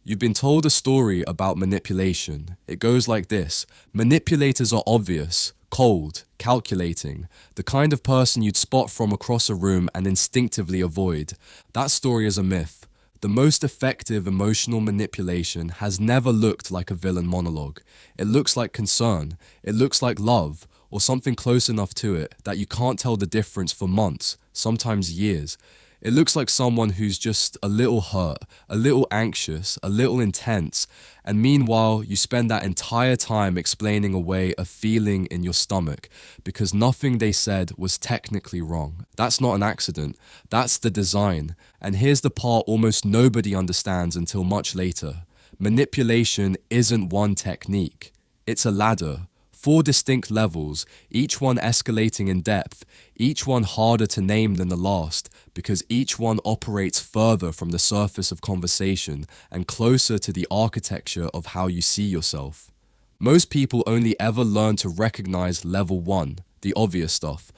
You've been told a story about manipulation. It goes like this. Manipulators are obvious, cold, calculating, the kind of person you'd spot from across a room and instinctively avoid. That story is a myth. The most effective emotional manipulation has never looked like a villain monologue. It looks like concern, it looks like love, or something close enough to it that you can't tell the difference for months, sometimes years. It looks like someone who's just a little hurt, a little anxious, a little intense, and meanwhile you spend that entire time explaining away a feeling in your stomach because nothing they said was technically wrong. That's not an accident, that's the design. And here's the part almost nobody understands until much later. Manipulation isn't one technique, it's a ladder. 4 distinct levels, each one escalating in depth, each one harder to name than the last, because each one operates further from the surface of conversation and closer to the architecture of how you see yourself. Most people only ever learn to recognize level 1, the obvious stuff.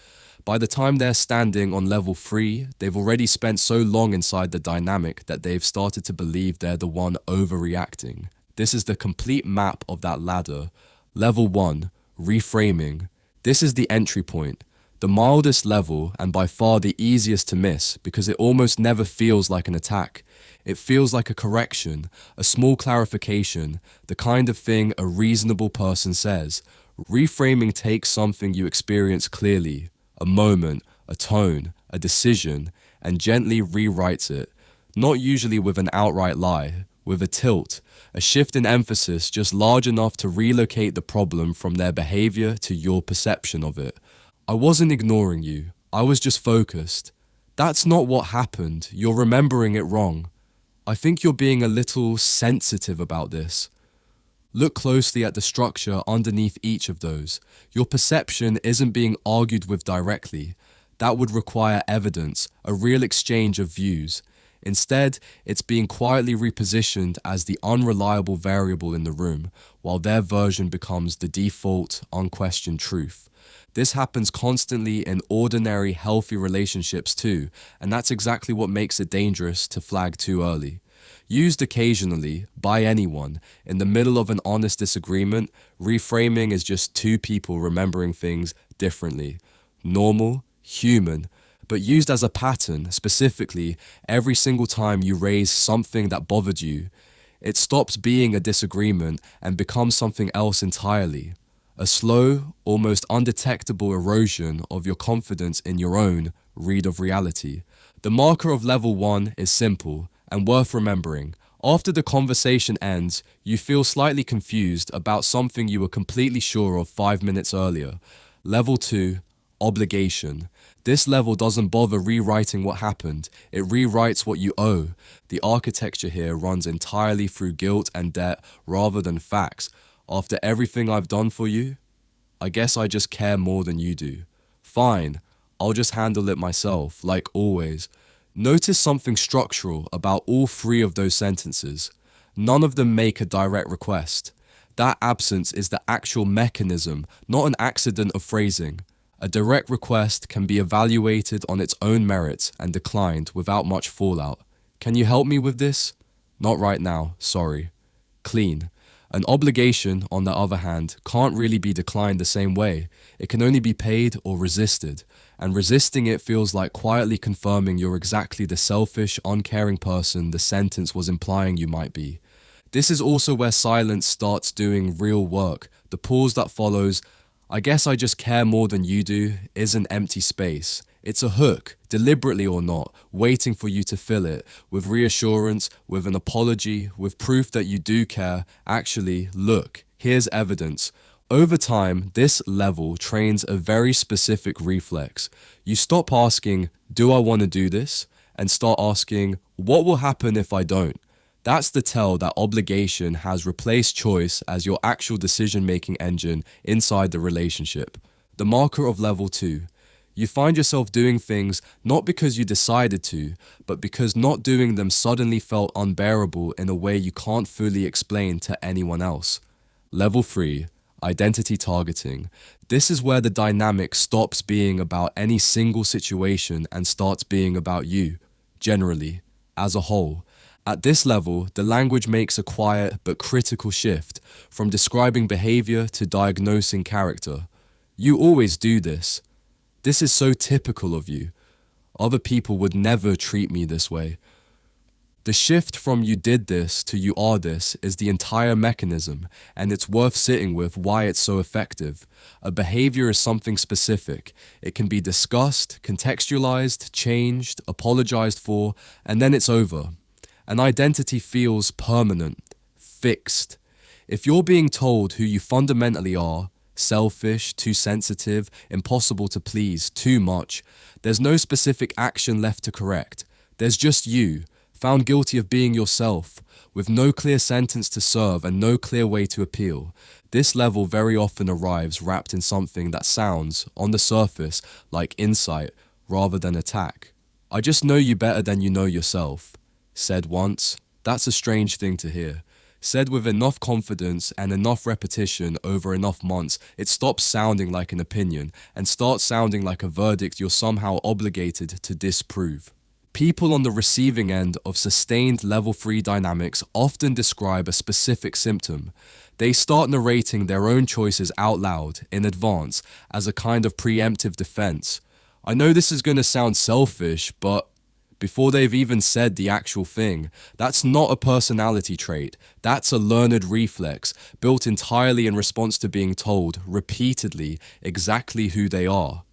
By the time they're standing on level 3, they've already spent so long inside the dynamic that they've started to believe they're the one overreacting. This is the complete map of that ladder. Level 1, reframing. This is the entry point, the mildest level and by far the easiest to miss because it almost never feels like an attack. It feels like a correction, a small clarification, the kind of thing a reasonable person says. Reframing takes something you experience clearly, a moment, a tone, a decision, and gently rewrites it, not usually with an outright lie, with a tilt, a shift in emphasis just large enough to relocate the problem from their behavior to your perception of it. I wasn't ignoring you, I was just focused. That's not what happened, you're remembering it wrong. I think you're being a little sensitive about this. Look closely at the structure underneath each of those. Your perception isn't being argued with directly. That would require evidence, a real exchange of views. Instead, it's being quietly repositioned as the unreliable variable in the room, while their version becomes the default, unquestioned truth. This happens constantly in ordinary, healthy relationships too, and that's exactly what makes it dangerous to flag too early. Used occasionally, by anyone, in the middle of an honest disagreement, reframing is just 2 people remembering things differently. Normal, human, but used as a pattern, specifically, every single time you raise something that bothered you, it stops being a disagreement and becomes something else entirely. A slow, almost undetectable erosion of your confidence in your own read of reality. The marker of level 1 is simple and worth remembering. After the conversation ends, you feel slightly confused about something you were completely sure of 5 minutes earlier. Level 2, obligation. This level doesn't bother rewriting what happened, it rewrites what you owe. The architecture here runs entirely through guilt and debt rather than facts. After everything I've done for you, I guess I just care more than you do. Fine, I'll just handle it myself, like always. Notice something structural about all 3 of those sentences. None of them make a direct request. That absence is the actual mechanism, not an accident of phrasing. A direct request can be evaluated on its own merits and declined without much fallout. Can you help me with this? Not right now, sorry. Clean. An obligation, on the other hand, can't really be declined the same way. It can only be paid or resisted, and resisting it feels like quietly confirming you're exactly the selfish, uncaring person the sentence was implying you might be. This is also where silence starts doing real work. The pause that follows, I guess I just care more than you do, is an empty space. It's a hook, deliberately or not, waiting for you to fill it, with reassurance, with an apology, with proof that you do care. Actually, look, here's evidence. Over time, this level trains a very specific reflex. You stop asking, do I want to do this? And start asking, what will happen if I don't? That's the tell that obligation has replaced choice as your actual decision-making engine inside the relationship. The marker of level 2. You find yourself doing things not because you decided to, but because not doing them suddenly felt unbearable in a way you can't fully explain to anyone else. Level 3. Identity targeting. This is where the dynamic stops being about any single situation and starts being about you, generally, as a whole. At this level, the language makes a quiet but critical shift from describing behavior to diagnosing character. You always do this. This is so typical of you. Other people would never treat me this way. The shift from you did this to you are this is the entire mechanism, and it's worth sitting with why it's so effective. A behavior is something specific. It can be discussed, contextualized, changed, apologized for, and then it's over. An identity feels permanent, fixed. If you're being told who you fundamentally are, selfish, too sensitive, impossible to please, too much, there's no specific action left to correct. There's just you, found guilty of being yourself, with no clear sentence to serve and no clear way to appeal. This level very often arrives wrapped in something that sounds, on the surface, like insight rather than attack. I just know you better than you know yourself. Said once. That's a strange thing to hear. Said with enough confidence and enough repetition over enough months, it stops sounding like an opinion and starts sounding like a verdict you're somehow obligated to disprove. People on the receiving end of sustained level 3 dynamics often describe a specific symptom. They start narrating their own choices out loud, in advance, as a kind of preemptive defense. I know this is going to sound selfish, but before they've even said the actual thing, that's not a personality trait. That's a learned reflex, built entirely in response to being told, repeatedly, exactly who they are.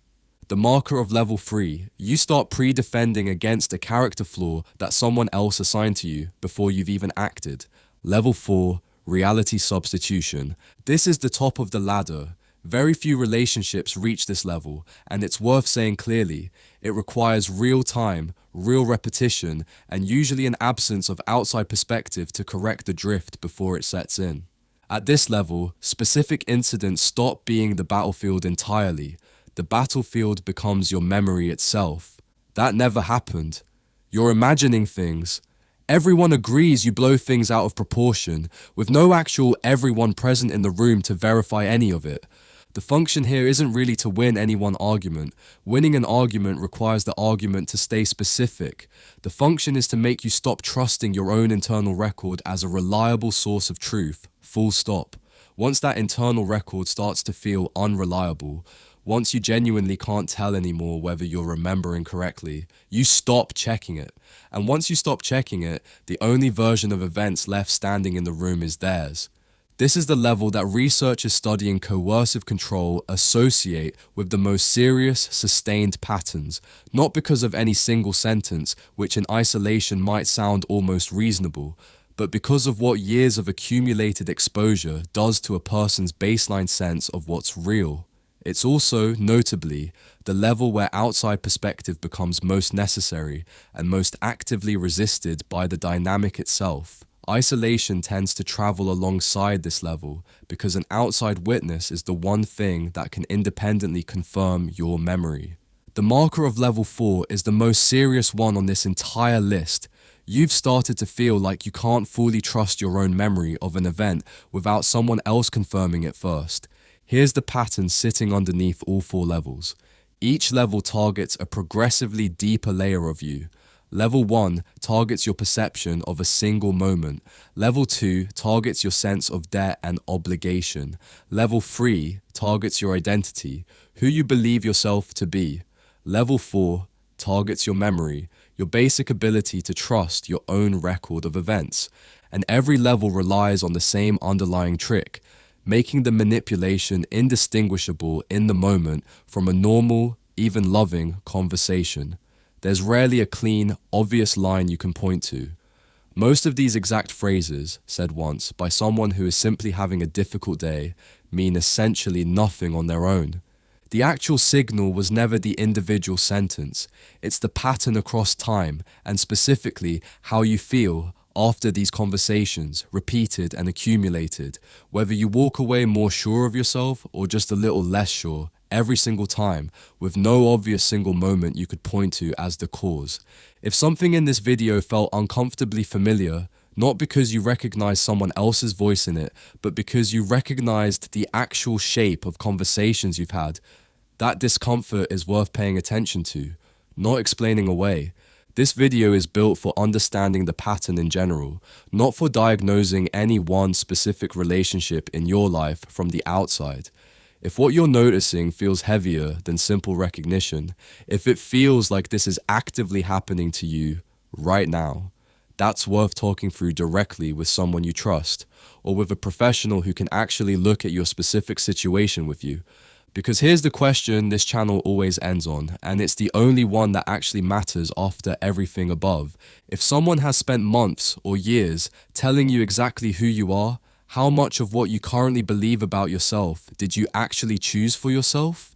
The marker of level 3, you start pre-defending against a character flaw that someone else assigned to you before you've even acted. Level 4, reality substitution. This is the top of the ladder. Very few relationships reach this level, and it's worth saying clearly, it requires real time, real repetition, and usually an absence of outside perspective to correct the drift before it sets in. At this level, specific incidents stop being the battlefield entirely. The battlefield becomes your memory itself. That never happened. You're imagining things. Everyone agrees you blow things out of proportion, with no actual everyone present in the room to verify any of it. The function here isn't really to win any one argument. Winning an argument requires the argument to stay specific. The function is to make you stop trusting your own internal record as a reliable source of truth, full stop. Once that internal record starts to feel unreliable, once you genuinely can't tell anymore whether you're remembering correctly, you stop checking it. And once you stop checking it, the only version of events left standing in the room is theirs. This is the level that researchers studying coercive control associate with the most serious, sustained patterns, not because of any single sentence, which in isolation might sound almost reasonable, but because of what years of accumulated exposure does to a person's baseline sense of what's real. It's also, notably, the level where outside perspective becomes most necessary and most actively resisted by the dynamic itself. Isolation tends to travel alongside this level because an outside witness is the one thing that can independently confirm your memory. The marker of level 4 is the most serious one on this entire list. You've started to feel like you can't fully trust your own memory of an event without someone else confirming it first. Here's the pattern sitting underneath all 4 levels. Each level targets a progressively deeper layer of you. Level 1 targets your perception of a single moment. Level 2 targets your sense of debt and obligation. Level 3 targets your identity, who you believe yourself to be. Level 4 targets your memory, your basic ability to trust your own record of events. And every level relies on the same underlying trick, making the manipulation indistinguishable in the moment from a normal, even loving conversation. There's rarely a clean, obvious line you can point to. Most of these exact phrases, said once by someone who is simply having a difficult day, mean essentially nothing on their own. The actual signal was never the individual sentence. It's the pattern across time, and specifically how you feel after these conversations, repeated and accumulated, whether you walk away more sure of yourself or just a little less sure, every single time, with no obvious single moment you could point to as the cause. If something in this video felt uncomfortably familiar, not because you recognized someone else's voice in it, but because you recognized the actual shape of conversations you've had, that discomfort is worth paying attention to, not explaining away. This video is built for understanding the pattern in general, not for diagnosing any one specific relationship in your life from the outside. If what you're noticing feels heavier than simple recognition, if it feels like this is actively happening to you right now, that's worth talking through directly with someone you trust, or with a professional who can actually look at your specific situation with you. Because here's the question this channel always ends on, and it's the only one that actually matters after everything above. If someone has spent months or years telling you exactly who you are, how much of what you currently believe about yourself did you actually choose for yourself?